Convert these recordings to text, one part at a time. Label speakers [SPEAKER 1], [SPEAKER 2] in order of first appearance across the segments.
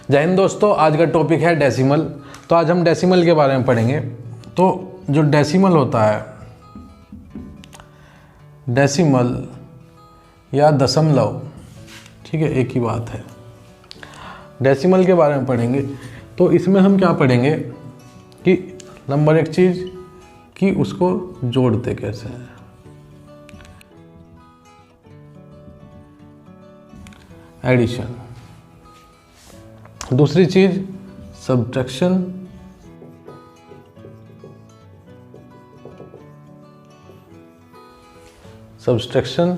[SPEAKER 1] जय हिंद दोस्तों, आज का टॉपिक है डेसिमल। तो आज हम डेसिमल के बारे में पढ़ेंगे। तो जो डेसिमल होता है, डेसिमल या दशमलव, ठीक है, एक ही बात है। डेसिमल के बारे में पढ़ेंगे तो इसमें हम क्या पढ़ेंगे कि नंबर एक चीज़ कि उसको जोड़ते कैसे हैं। एडिशन। दूसरी चीज सब्ट्रैक्शन। सब्ट्रैक्शन।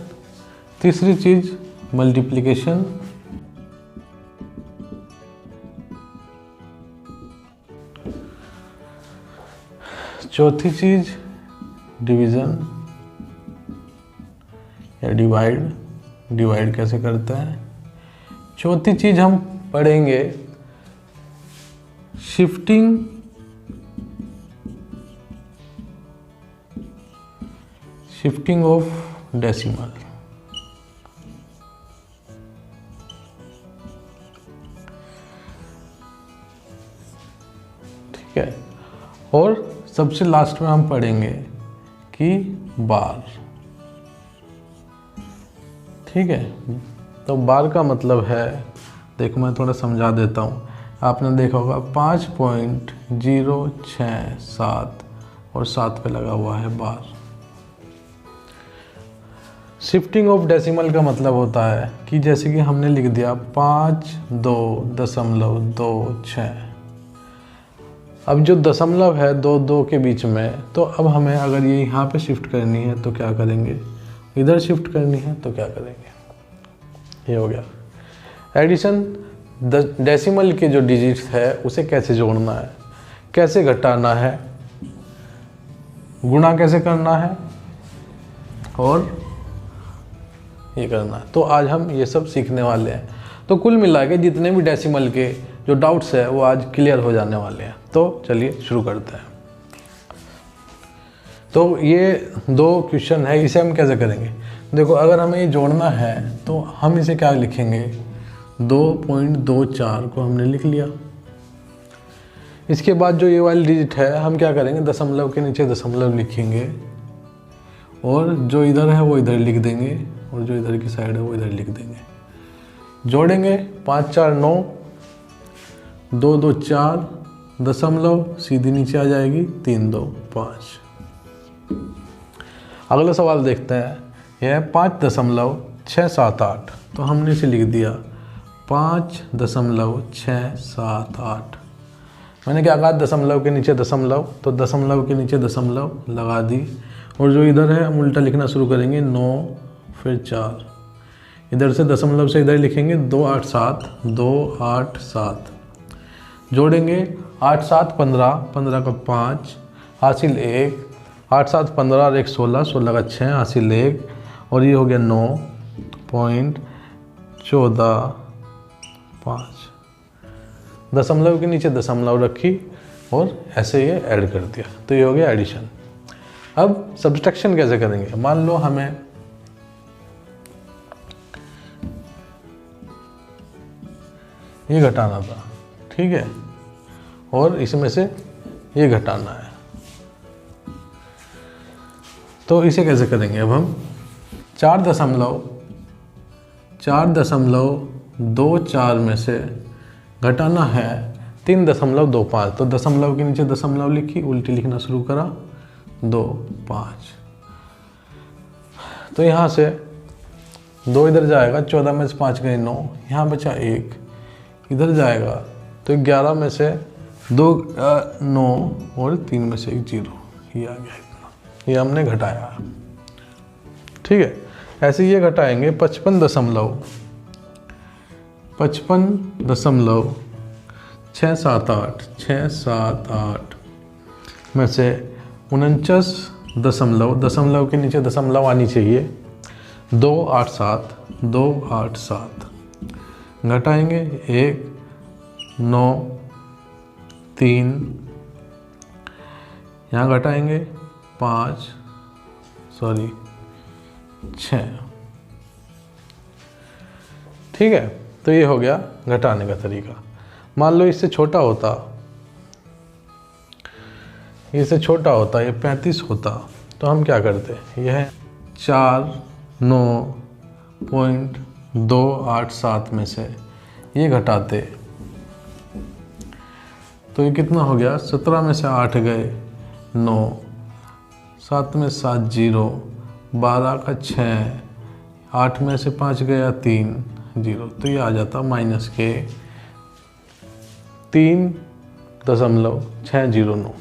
[SPEAKER 1] तीसरी चीज मल्टीप्लिकेशन। चौथी चीज डिवीजन या डिवाइड, डिवाइड कैसे करते हैं। चौथी चीज हम पढ़ेंगे शिफ्टिंग, शिफ्टिंग ऑफ डेसिमल। ठीक है, और सबसे लास्ट में हम पढ़ेंगे कि बार। ठीक है, तो बार का मतलब है, देखो मैं थोड़ा समझा देता हूँ। आपने देखा होगा 5.067 और 7 पे लगा हुआ है बार। शिफ्टिंग ऑफ डेसिमल का मतलब होता है कि जैसे कि हमने लिख दिया 5.2.26। अब जो दशमलव है दो के बीच में, तो अब हमें अगर ये यहाँ पे शिफ्ट करनी है तो क्या करेंगे, इधर शिफ्ट करनी है तो क्या करेंगे। ये हो गया एडिशन। डेसिमल के जो डिजिट्स है उसे कैसे जोड़ना है, कैसे घटाना है, गुणा कैसे करना है और ये करना है। तो आज हम ये सब सीखने वाले हैं। तो कुल मिला के जितने भी डेसिमल के जो डाउट्स है वो आज क्लियर हो जाने वाले हैं। तो चलिए शुरू करते हैं। तो ये 2 क्वेश्चन है, इसे हम कैसे करेंगे। देखो, अगर हमें ये जोड़ना है तो हम इसे क्या लिखेंगे, 2.24 को हमने लिख लिया। इसके बाद जो ये वाली डिजिट है हम क्या करेंगे, दशमलव के नीचे दशमलव लिखेंगे और जो इधर है वो इधर लिख देंगे और जो इधर की साइड है वो इधर लिख देंगे। जोड़ेंगे 5 4 9, 2 2 4, दशमलव सीधी नीचे आ जाएगी, 3 2 5। अगला सवाल देखते हैं, यह है 5.678। तो हमने इसे लिख दिया 5.678। मैंने क्या कहा, दशमलव के नीचे दशमलव, तो दशमलव के नीचे दशमलव लगा दी और जो इधर है हम उल्टा लिखना शुरू करेंगे, 9 फिर 4। इधर से दशमलव से इधर लिखेंगे 2 8 7, 2 8 7। जोड़ेंगे 8 7 15, 15 का 5 हासिल 1, 8 7 15 और 1 16, 16 का 6 हासिल 1 और ये हो गया 9.14 दशमलव के नीचे दशमलव रखी और ऐसे ये ऐड कर दिया। तो ये हो गया एडिशन। अब सब्ट्रैक्शन कैसे करेंगे। मान लो हमें ये घटाना था, ठीक है, और इसमें से ये घटाना है। तो इसे कैसे करेंगे। अब हम 4.24 में से घटाना है 3.25। तो दशमलव के नीचे दशमलव लिखी, उल्टी लिखना शुरू करा, 2 5। तो यहाँ से 2 इधर जाएगा, 14 में से 5 गए 9, यहाँ बचा 1, इधर जाएगा तो 11 में से 2 9 और 3 में से 1 0, ये आ गया इतना। ये हमने घटाया, ठीक है। ऐसे ये घटाएंगे 55.678 में से 49 दशमलव के नीचे दशमलव आनी चाहिए, 2 8 7, 2 8 7 घटाएंगे 1 9 3, यहाँ घटाएंगे 6। ठीक है, तो ये हो गया घटाने का तरीका। मान लो इससे छोटा होता, इससे छोटा होता, ये 35 होता, तो हम क्या करते, यह 4,9.287 में से ये घटाते, तो ये कितना हो गया, 17 में से 8 गए 9, 7 में 7 0, 12 का 6, 8 में से 5 गया 3 0, तो ये आ जाता माइनस के 3.609।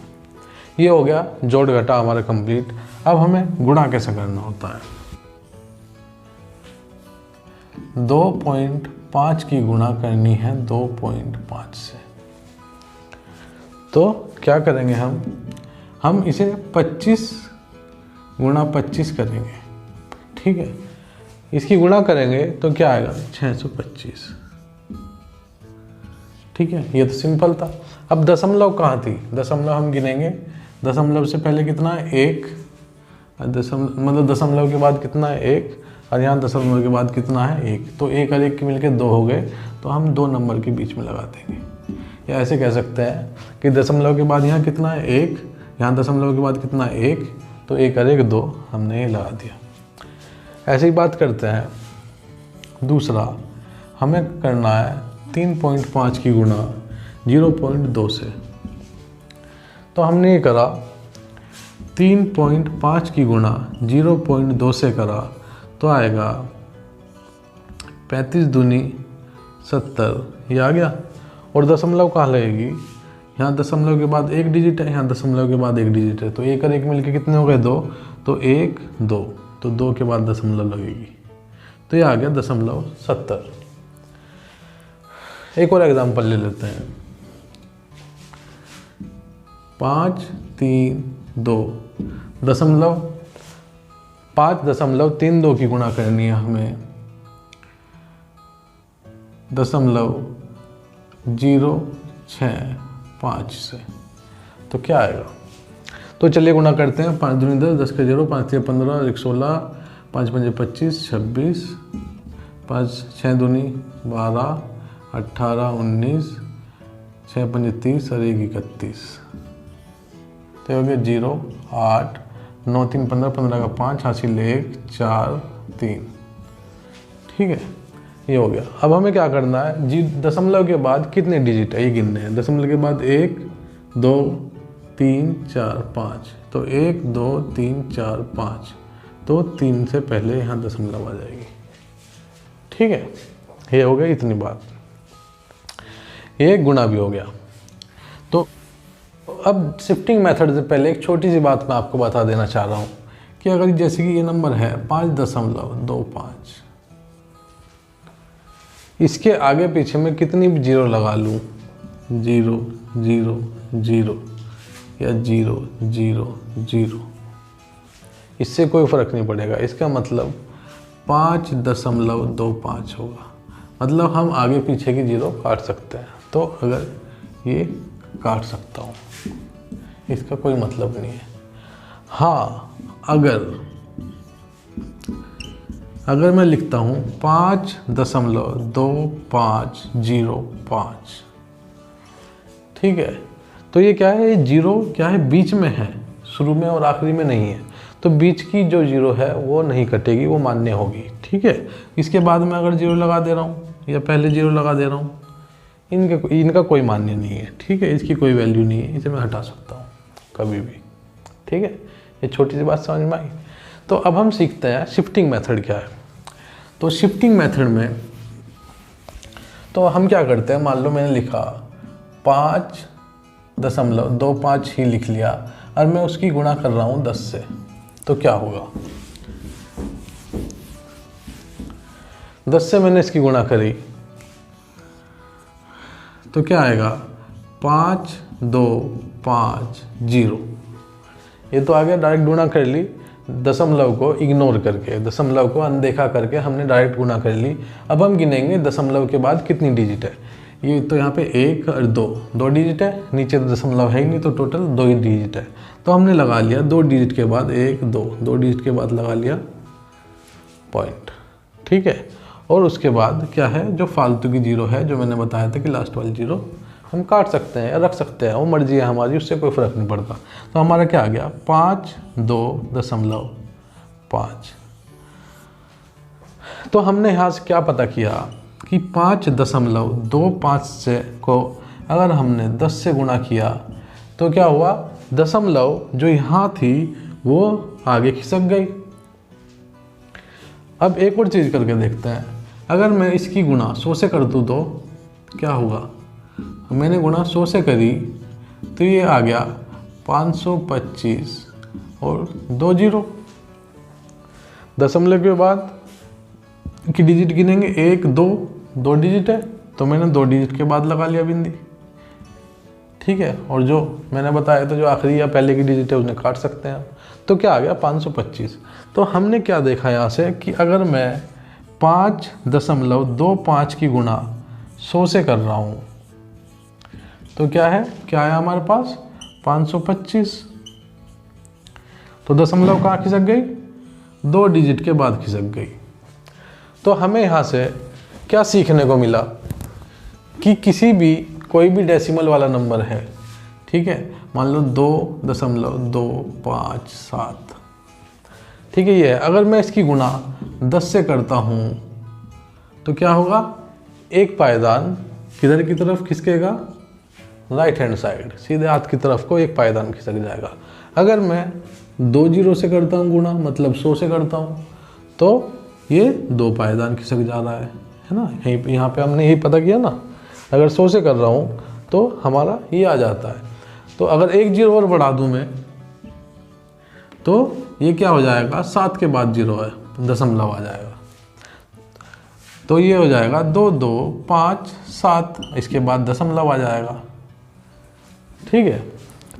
[SPEAKER 1] ये हो गया जोड़ घटा हमारा कंप्लीट। अब हमें गुणा कैसे करना होता है, 2.5 की गुणा करनी है 2.5 से। तो क्या करेंगे हम इसे 25 गुणा 25 करेंगे, ठीक है। इसकी गुणा करेंगे तो क्या आएगा, 625, ठीक है। ये तो सिंपल था। अब दशमलव कहाँ थी, दशमलव हम गिनेंगे, दशमलव से पहले कितना है 1, मतलब दशमलव के बाद कितना है 1, और यहाँ दशमलव के बाद कितना है 1, तो 1 और 1 के मिलके 2 हो गए, तो हम 2 नंबर के बीच में लगा देंगे। या ऐसे कह सकते हैं कि दशमलव के बाद यहाँ कितना है 1, यहाँ दशमलव के बाद कितना है 1, तो 1 और 1 2, हमने ये लगा दिया। ऐसे ही बात करते हैं दूसरा, हमें करना है 3.5 की गुणा 0.2 से। तो हमने ये करा 3.5 की गुणा 0.2 से करा, तो आएगा 35 दूनी 70, ये आ गया। और दशमलव कहाँ लगेगी, यहाँ दशमलव के बाद 1 डिजिट है, यहाँ दशमलव के बाद 1 डिजिट है, तो 1 और 1 मिलके कितने हो गए 2, तो 1 2, तो 2 के बाद दशमलव लगेगी, तो ये आ गया 0.70। एक और एग्जांपल ले लेते हैं, 5 3 2 दशमलव 5.32 की गुणा करनी है हमें 0.065 से, तो क्या आएगा। तो चलिए गुणा करते हैं, 5 दूनी 10, 10 के 0, 5 3 15, 1 16, 5 5 25 26, 5 6 दूनी 12, 18 19, 6 5 30 और 1 31, तो हो गया 0 8 9 3 15, 15 का 5, हासिल 1 4 3, ठीक है, ये हो गया। अब हमें क्या करना है, दशमलव के बाद कितने डिजिट है ये गिनने हैं। दशमलव के बाद 1 2 3 4 5, तो 1 2 3 4 5, तो 3 से पहले यहाँ दशमलव आ जाएगी, ठीक है। ये हो गया इतनी बात, ये गुणा भी हो गया। तो अब शिफ्टिंग मेथड से पहले एक छोटी सी बात मैं आपको बता देना चाह रहा हूँ कि अगर जैसे कि ये नंबर है 5.25, इसके आगे पीछे में कितनी भी जीरो लगा लूँ, 0 0 0 या 0 0 0, इससे कोई फ़र्क नहीं पड़ेगा। इसका मतलब 5.25 होगा, मतलब हम आगे पीछे की जीरो काट सकते हैं। तो अगर ये काट सकता हूँ, इसका कोई मतलब नहीं है। हाँ, अगर मैं लिखता हूँ 5.2505, ठीक है, तो ये क्या है, ये जीरो क्या है, बीच में है, शुरू में और आखिरी में नहीं है, तो बीच की जो जीरो है वो नहीं कटेगी, वो मान्य होगी, ठीक है। इसके बाद में अगर जीरो लगा दे रहा हूँ या पहले जीरो लगा दे रहा हूँ, इनका कोई मान्य नहीं है, ठीक है, इसकी कोई वैल्यू नहीं है, इसे मैं हटा सकता हूँ कभी भी, ठीक है। ये छोटी सी बात समझ में आई। तो अब हम सीखते हैं शिफ्टिंग मेथड क्या है। तो शिफ्टिंग मेथड में तो हम क्या करते हैं, मान लो मैंने लिखा 5.25 ही लिख लिया और मैं उसकी गुणा कर रहा हूँ 10 से, तो क्या होगा, 10 से मैंने इसकी गुणा करी तो क्या आएगा, 5250। ये तो आ गया, डायरेक्ट गुणा कर ली, दशमलव को इग्नोर करके, दशमलव को अनदेखा करके हमने डायरेक्ट गुणा कर ली। अब हम गिनेंगे दशमलव के बाद कितनी डिजिट है। ये तो यहाँ पे 1 और 2 डिजिट है, नीचे तो दशमलव है ही नहीं, तो टोटल 2 ही डिजिट है। तो हमने लगा लिया 2 डिजिट के बाद 1 2 डिजिट के बाद लगा लिया पॉइंट, ठीक है। और उसके बाद क्या है, जो फालतू की जीरो है, जो मैंने बताया था कि लास्ट वाली जीरो हम काट सकते हैं या रख सकते हैं, वो मर्जी है हमारी, उससे कोई फ़र्क नहीं पड़ता। तो हमारा क्या आ गया 5.2.5। तो हमने यहाँ से क्या पता किया कि 5.25 से को अगर हमने 10 से गुणा किया तो क्या हुआ, दशमलव जो यहाँ थी वो आगे खिसक गई। अब एक और चीज़ करके देखते हैं, अगर मैं इसकी गुणा 100 से कर दूँ तो क्या होगा, मैंने गुणा 100 से करी तो ये आ गया 525 और 2 जीरो। दशमलव के बाद की डिजिट गिनेंगे, 1 2 डिजिट है तो मैंने 2 डिजिट के बाद लगा लिया बिंदी, ठीक है। और जो मैंने बताया था जो आखिरी या पहले की डिजिट है उसने काट सकते हैं। तो क्या आ गया 525। तो हमने क्या देखा यहाँ से कि अगर मैं 5.25 की गुणा 100 से कर रहा हूँ तो क्या है, क्या आया हमारे पास 525। तो दशमलव कहाँ खिसक गई, 2 डिजिट के बाद खिसक गई। तो हमें यहाँ से क्या सीखने को मिला कि किसी भी कोई भी डेसिमल वाला नंबर है, ठीक है, मान लो 2.257, ठीक है, ये है। अगर मैं इसकी गुणा 10 से करता हूँ तो क्या होगा, एक पायदान किधर की तरफ खिसकेगा, राइट हैंड साइड, सीधे हाथ की तरफ को एक पायदान खिसक जाएगा। अगर मैं 2 जीरो से करता हूँ गुणा, मतलब 100 से करता हूँ, तो ये 2 पायदान खिसक जा रहा है ना। यहाँ पे हमने यही पता किया ना, अगर 100 से कर रहा हूँ तो हमारा ये आ जाता है। तो अगर 1 जीरो और बढ़ा दूँ मैं तो ये क्या हो जाएगा, 7 के बाद जीरो है, दशमलव आ जाएगा। तो ये हो जाएगा 2 2 5 7, इसके बाद दशमलव आ जाएगा, ठीक है।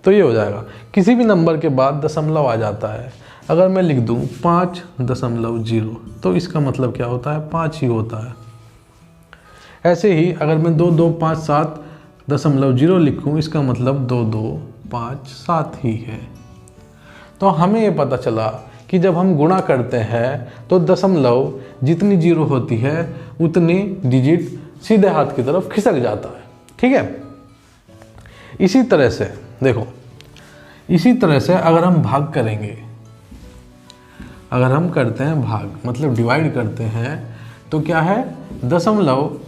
[SPEAKER 1] तो ये हो जाएगा, किसी भी नंबर के बाद दशमलव आ जाता है। अगर मैं लिख दूँ 5.0 तो इसका मतलब क्या होता है, 5 ही होता है। ऐसे ही अगर मैं 2257.0 लिखूँ, इसका मतलब 2257 ही है। तो हमें ये पता चला कि जब हम गुणा करते हैं तो दशमलव जितनी जीरो होती है उतनी डिजिट सीधे हाथ की तरफ खिसक जाता है, ठीक है। इसी तरह से देखो, इसी तरह से अगर हम भाग करेंगे, अगर हम करते हैं भाग मतलब डिवाइड करते हैं तो क्या है, दशमलव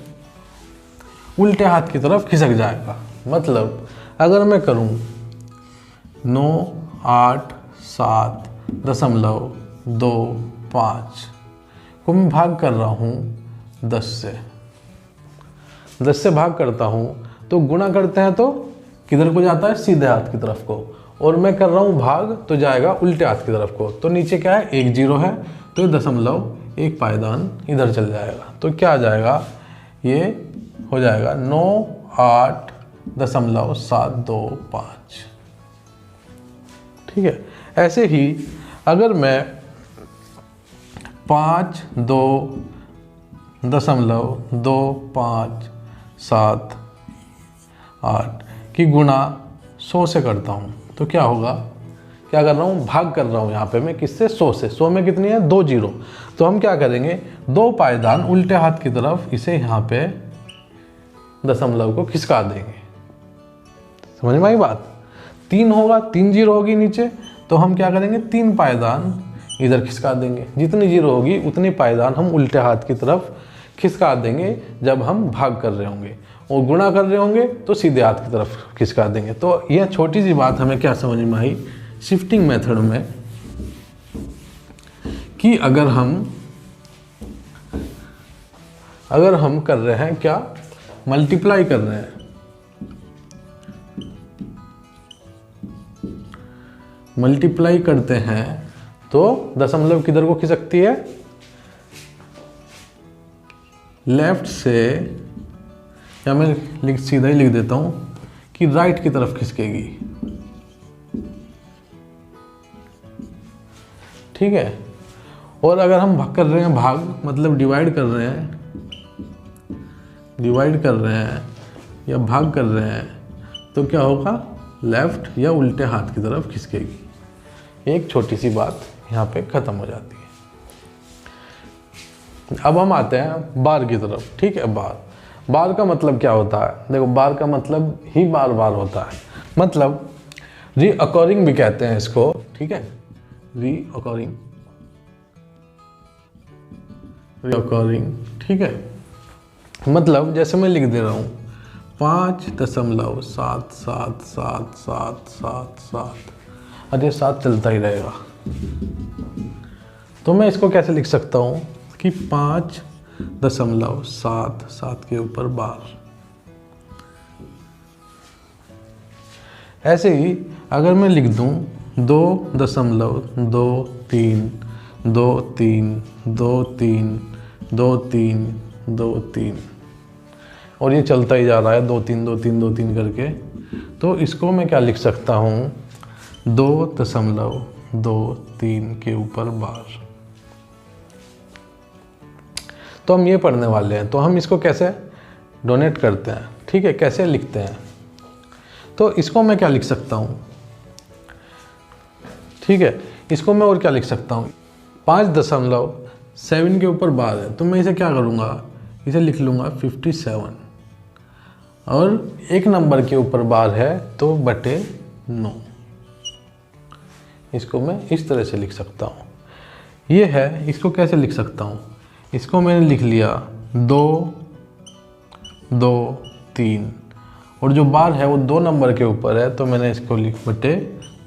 [SPEAKER 1] उल्टे हाथ की तरफ खिसक जाएगा। मतलब अगर मैं करूं 987.25 को मैं भाग कर रहा हूं 10 से भाग करता हूं तो गुणा करते हैं तो किधर को जाता है, सीधे हाथ की तरफ को, और मैं कर रहा हूं भाग तो जाएगा उल्टे हाथ की तरफ को। तो नीचे क्या है, 1 जीरो है तो दशमलव एक पायदान इधर चल जाएगा। तो क्या आ जाएगा, ये हो जाएगा 98.725, ठीक है। ऐसे ही अगर मैं 5.2.2578 की गुणा 100 से करता हूँ तो क्या होगा, क्या कर रहा हूँ, भाग कर रहा हूँ यहाँ पे मैं किससे, 100 से। 100 में कितनी है, 2 जीरो। तो हम क्या करेंगे, 2 पायदान उल्टे हाथ की तरफ इसे यहाँ पे दशमलव को खिसका देंगे। समझ में आई बात, 3 होगा, 3 जीरो होगी नीचे, तो हम क्या करेंगे, 3 पायदान इधर खिसका देंगे। जितनी जीरो होगी उतनी पायदान हम उल्टे हाथ की तरफ खिसका देंगे जब हम भाग कर रहे होंगे, और गुणा कर रहे होंगे तो सीधे हाथ की तरफ खिसका देंगे। तो यह छोटी सी बात हमें क्या समझ में आई शिफ्टिंग मेथड में, कि अगर हम कर रहे हैं क्या, मल्टीप्लाई कर रहे हैं, मल्टीप्लाई करते हैं तो दशमलव किधर को खिसकती है, लेफ्ट से, या मैं सीधा ही लिख देता हूं कि राइट की तरफ खिसकेगी, ठीक है। और अगर हम भाग कर रहे हैं, भाग मतलब डिवाइड कर रहे हैं या भाग कर रहे हैं तो क्या होगा, लेफ्ट या उल्टे हाथ की तरफ खिसकेगी। एक छोटी सी बात यहाँ पे ख़त्म हो जाती है। अब हम आते हैं बार की तरफ। ठीक है, बार का मतलब क्या होता है? देखो, बार का मतलब ही बार बार होता है, मतलब रीअकरिंग भी कहते हैं इसको। ठीक है, रीअकरिंग, ठीक है। मतलब जैसे मैं लिख दे रहा हूँ 5.777777, और ये 7 चलता ही रहेगा। तो मैं इसको कैसे लिख सकता हूँ कि 5.77 के ऊपर बार। ऐसे ही अगर मैं लिख दूँ 2.2323232323 और ये चलता ही जा रहा है 2 3 करके, तो इसको मैं क्या लिख सकता हूँ 2.23 के ऊपर बार। तो हम ये पढ़ने वाले हैं, तो हम इसको कैसे डोनेट करते हैं, ठीक है, कैसे लिखते हैं। तो इसको मैं क्या लिख सकता हूँ, ठीक है, इसको मैं और क्या लिख सकता हूँ 5.7 के ऊपर बार है, तो मैं इसे क्या करूँगा, इसे लिख लूँगा 57, और एक नंबर के ऊपर बार है तो बटे 9। इसको मैं इस तरह से लिख सकता हूँ। ये है, इसको कैसे लिख सकता हूँ, इसको मैंने लिख लिया 2 2 3, और जो बार है वो 2 नंबर के ऊपर है, तो मैंने इसको लिख बटे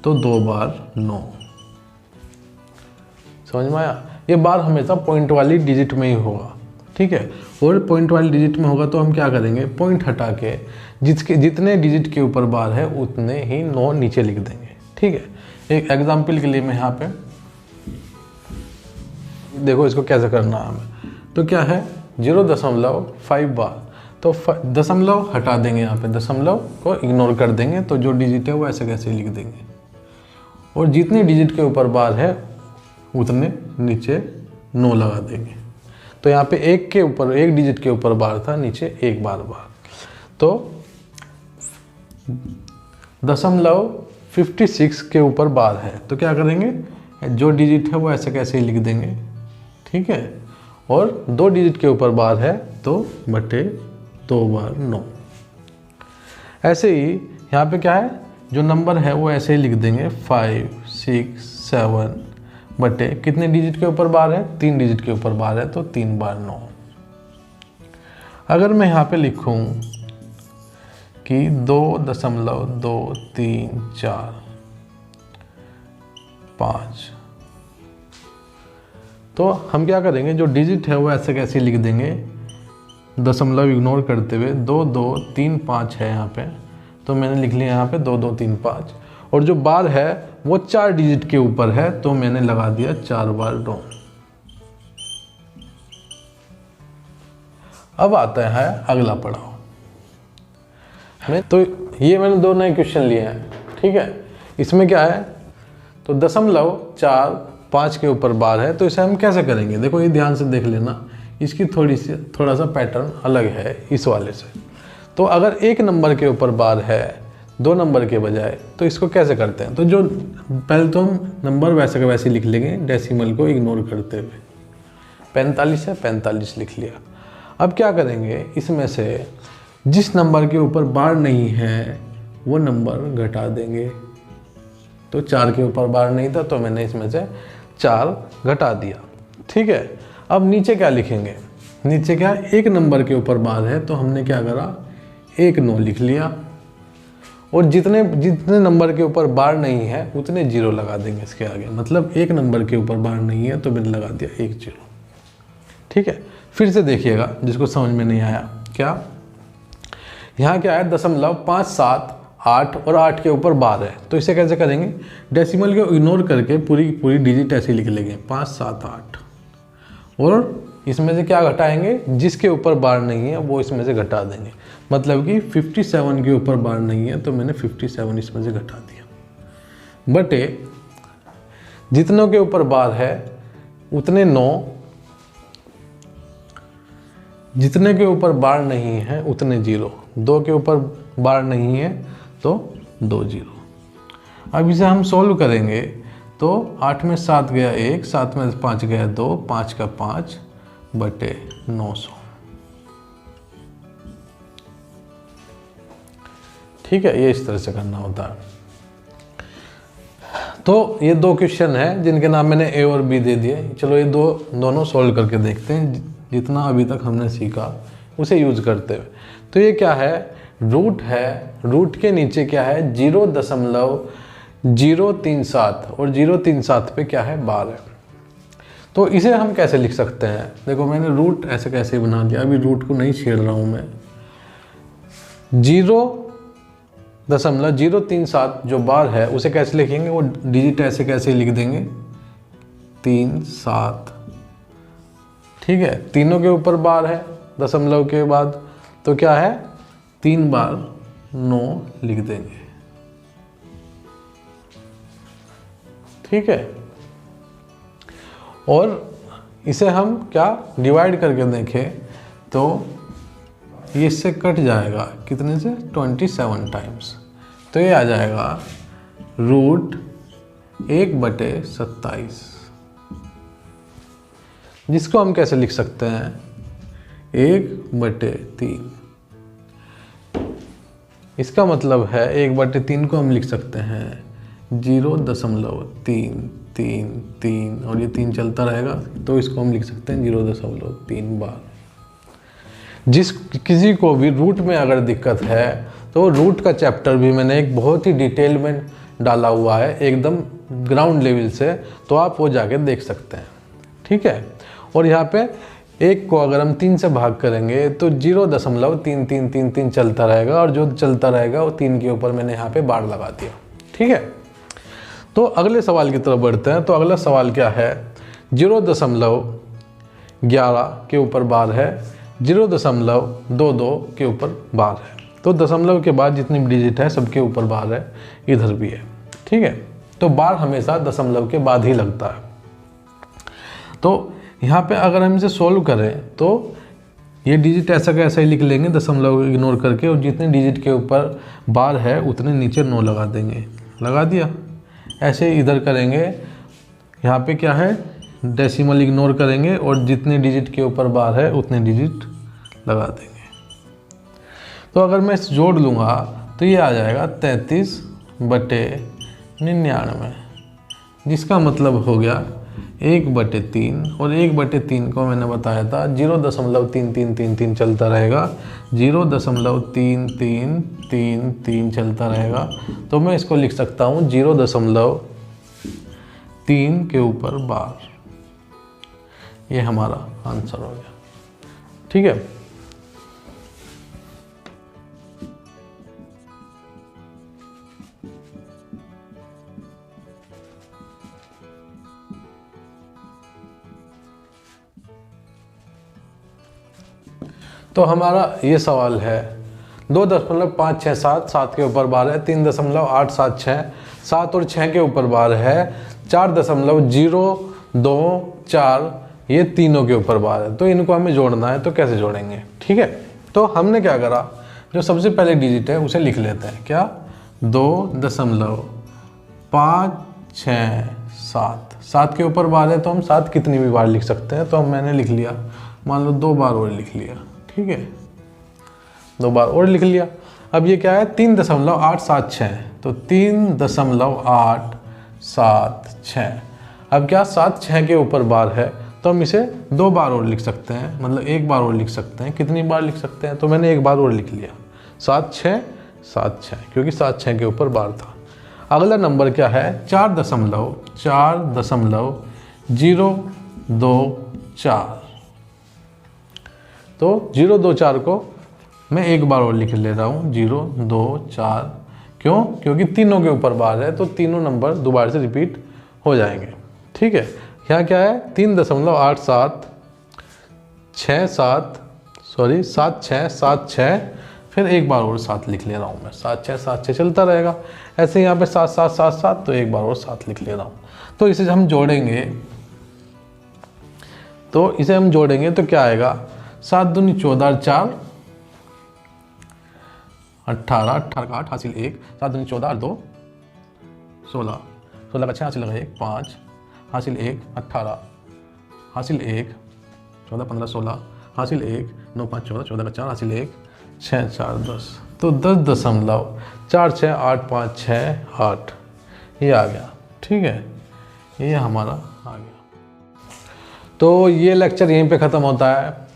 [SPEAKER 1] तो 2 बार 9। समझ में आया? ये बार हमेशा पॉइंट वाली डिजिट में ही होगा, ठीक है, और पॉइंट वाली डिजिट में होगा तो हम क्या करेंगे, पॉइंट हटा के जितने डिजिट के ऊपर बार है उतने ही 9 नीचे लिख देंगे। ठीक है, एक एग्जाम्पल के लिए मैं यहाँ पे देखो इसको कैसे करना है हमें। तो क्या है 0.5 बार, तो दशमलव हटा देंगे, यहाँ पे दशमलव को इग्नोर कर देंगे, तो जो डिजिट है वो ऐसे कैसे लिख देंगे, और जितने डिजिट के ऊपर बार है उतने नीचे 9 लगा देंगे। तो यहाँ पे एक डिजिट के ऊपर बार था, नीचे 1 बार, तो 0.56 के ऊपर बार है, तो क्या करेंगे, जो डिजिट है वो ऐसे कैसे ही लिख देंगे। ठीक है, और 2 डिजिट के ऊपर बार है तो बटे 2 बार 9। ऐसे ही यहाँ पे क्या है, जो नंबर है वो ऐसे ही लिख देंगे 5 6 7 बटे कितने डिजिट के ऊपर बार है, 3 डिजिट के ऊपर बार है, तो 3 बार 9। अगर मैं यहाँ पे लिखूँ कि 2.2345, तो हम क्या करेंगे, जो डिजिट है वो ऐसे कैसे लिख देंगे, दशमलव इग्नोर करते हुए 2 2 3 5 है यहाँ पे, तो मैंने लिख लिया यहाँ पे 2 2 3 5, और जो बार है वो 4 डिजिट के ऊपर है, तो मैंने लगा दिया 4 बार 9। अब आता है अगला पड़ाव में, तो ये मैंने 2 नए क्वेश्चन लिए हैं। ठीक है, इसमें क्या है, तो 0.45 के ऊपर बार है, तो इसे हम कैसे करेंगे, देखो ये ध्यान से देख लेना, इसकी थोड़ा सा पैटर्न अलग है इस वाले से। तो अगर एक नंबर के ऊपर बार है 2 नंबर के बजाय, तो इसको कैसे करते हैं, तो जो पहले तो हम नंबर वैसे का वैसे लिख लेंगे, डेसिमल को इग्नोर करते हुए। 45 है, 45 लिख लिया। अब क्या करेंगे, इसमें से जिस नंबर के ऊपर बार नहीं है वो नंबर घटा देंगे। तो 4 के ऊपर बार नहीं था, तो मैंने इसमें से 4 घटा दिया। ठीक है, अब नीचे क्या लिखेंगे, नीचे क्या, एक नंबर के ऊपर बार है, तो हमने क्या करा, 1 9 लिख लिया, और जितने नंबर के ऊपर बार नहीं है उतने 0 लगा देंगे इसके आगे, मतलब एक नंबर के ऊपर बार नहीं है तो मैंने लगा दिया 1 0। ठीक है, फिर से देखिएगा जिसको समझ में नहीं आया, क्या यहाँ क्या है, 0.578 और 8 के ऊपर बार है, तो इसे कैसे करेंगे, डेसिमल को इग्नोर करके पूरी डिजिट ऐसे लिख लेंगे 5 7 8, और इसमें से क्या घटाएंगे, जिसके ऊपर बार नहीं है वो इसमें से घटा देंगे, मतलब कि 57 के ऊपर बार नहीं है, तो मैंने 57 इसमें से घटा दिया, बटे जितनों के ऊपर बार है उतने 9, जितने के ऊपर बार नहीं है उतने 0, 2 के ऊपर बार नहीं है तो 2 0। अब इसे हम सोल्व करेंगे, तो 8 में 7 गया 1, 7 में 5 गया 2, 5 का 5 1/900। ठीक है, ये इस तरह से करना होता है। तो ये दो क्वेश्चन है जिनके नाम मैंने ए और बी दे दिए। चलो ये दोनों सॉल्व करके देखते हैं, जितना अभी तक हमने सीखा उसे यूज करते हुए। तो ये क्या है, रूट है, रूट के नीचे क्या है 0.037 और 0.37 पे क्या है 12। तो इसे हम कैसे लिख सकते हैं, देखो मैंने रूट ऐसे कैसे बना दिया, अभी रूट को नहीं छेड़ रहा हूँ मैं। 0.037 जो बार है उसे कैसे लिखेंगे, वो डिजिट ऐसे कैसे लिख देंगे 3 7। ठीक है, तीनों के ऊपर बार है दशमलव के बाद, तो क्या है 3 बार 9 लिख देंगे। ठीक है, और इसे हम क्या डिवाइड करके देखें तो ये इससे कट जाएगा, कितने से 27 टाइम्स, तो ये आ जाएगा √1/27, जिसको हम कैसे लिख सकते हैं 1/3। इसका मतलब है 1/3 को हम लिख सकते हैं 0.333 और ये 3 चलता रहेगा, तो इसको हम लिख सकते हैं 0.3 बार। किसी को भी रूट में अगर दिक्कत है तो रूट का चैप्टर भी मैंने एक बहुत ही डिटेल में डाला हुआ है, एकदम ग्राउंड लेवल से, तो आप वो जाके देख सकते हैं। ठीक है, और यहाँ पे एक को अगर हम 3 से भाग करेंगे तो 0.3333 चलता रहेगा, और जो चलता रहेगा वो 3 के ऊपर मैंने यहाँ पे बार लगा दिया। ठीक है, तो अगले सवाल की तरफ बढ़ते हैं। तो अगला सवाल क्या है, 0.11 के ऊपर बार है, 0.22 के ऊपर बार है। तो दशमलव के बाद जितनी डिजिट है सबके ऊपर बार है, इधर भी है। ठीक है, तो बार हमेशा दशमलव के बाद ही लगता है। तो यहाँ पे अगर हम इसे सोल्व करें तो ये डिजिट ऐसा का ऐसा ही लिख लेंगे, दशमलव इग्नोर करके, और जितने डिजिट के ऊपर बार है उतने नीचे 9 लगा देंगे। लगा दिया, ऐसे इधर करेंगे, यहाँ पे क्या है डेसिमल इग्नोर करेंगे और जितने डिजिट के ऊपर बार है उतने डिजिट लगा देंगे। तो अगर मैं इस जोड़ लूँगा तो ये आ जाएगा 33/99, जिसका मतलब हो गया 1/3, और 1/3 को मैंने बताया था 0.3333 चलता रहेगा, 0.3333 चलता रहेगा। तो मैं इसको लिख सकता हूँ 0.3 के ऊपर बार। ये हमारा आंसर हो गया। ठीक है, तो हमारा ये सवाल है 2.567, 7 के ऊपर बार है, 3.876, 7 और 6 के ऊपर बार है, 4.024, ये तीनों के ऊपर बार है। तो इनको हमें जोड़ना है, तो कैसे जोड़ेंगे। ठीक है, तो हमने क्या करा, जो सबसे पहले डिजिट है उसे लिख लेते हैं, क्या 2.567, 7 के ऊपर बार है तो हम 7 कितनी भी बार लिख सकते हैं, तो मैंने लिख लिया, मान लो 2 बार और लिख लिया। ठीक है, 2 बार और लिख लिया। अब ये क्या है 3.876, तो 3.876। अब क्या 7 6 के ऊपर बार है तो हम इसे 2 बार और लिख सकते हैं, मतलब 1 बार और लिख सकते हैं। कितनी बार लिख सकते हैं, तो मैंने 1 बार और लिख लिया, 7 6 7 6, क्योंकि 7 6 के ऊपर बार था। अगला नंबर क्या है 4.024, तो 024 को मैं 1 बार और लिख ले रहा हूँ 024। क्यों, क्योंकि तीनों के ऊपर बार है, तो तीनों नंबर दोबारा से रिपीट हो जाएंगे। ठीक है, यहाँ क्या है 7 6 7 6, फिर 1 बार और 7 लिख ले रहा हूँ मैं, 7 6 7 6 चलता रहेगा। ऐसे यहाँ पे 7 7 7 7, तो 1 बार और 7 लिख ले रहा हूँ। तो इसे हम जोड़ेंगे, तो क्या आएगा 7 दूनी 14, 4 18, 18 का 8 हासिल 1, 7 दूनी 14 2 16, 16 का 6 हासिल 1 5 हासिल 1 18 हासिल 1 14 15 16 हासिल 1, 9 5 14, 14 का 4 हासिल 1, 6 4 10, तो 10.44856 ये आ गया। ठीक है, ये हमारा आ गया। तो ये लेक्चर यहीं पे ख़त्म होता है।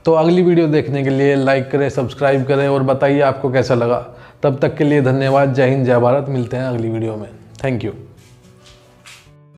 [SPEAKER 1] तो अगली वीडियो देखने के लिए लाइक करें, सब्सक्राइब करें और बताइए आपको कैसा लगा। तब तक के लिए धन्यवाद। जय हिंद, जय भारत। मिलते हैं अगली वीडियो में। Thank you.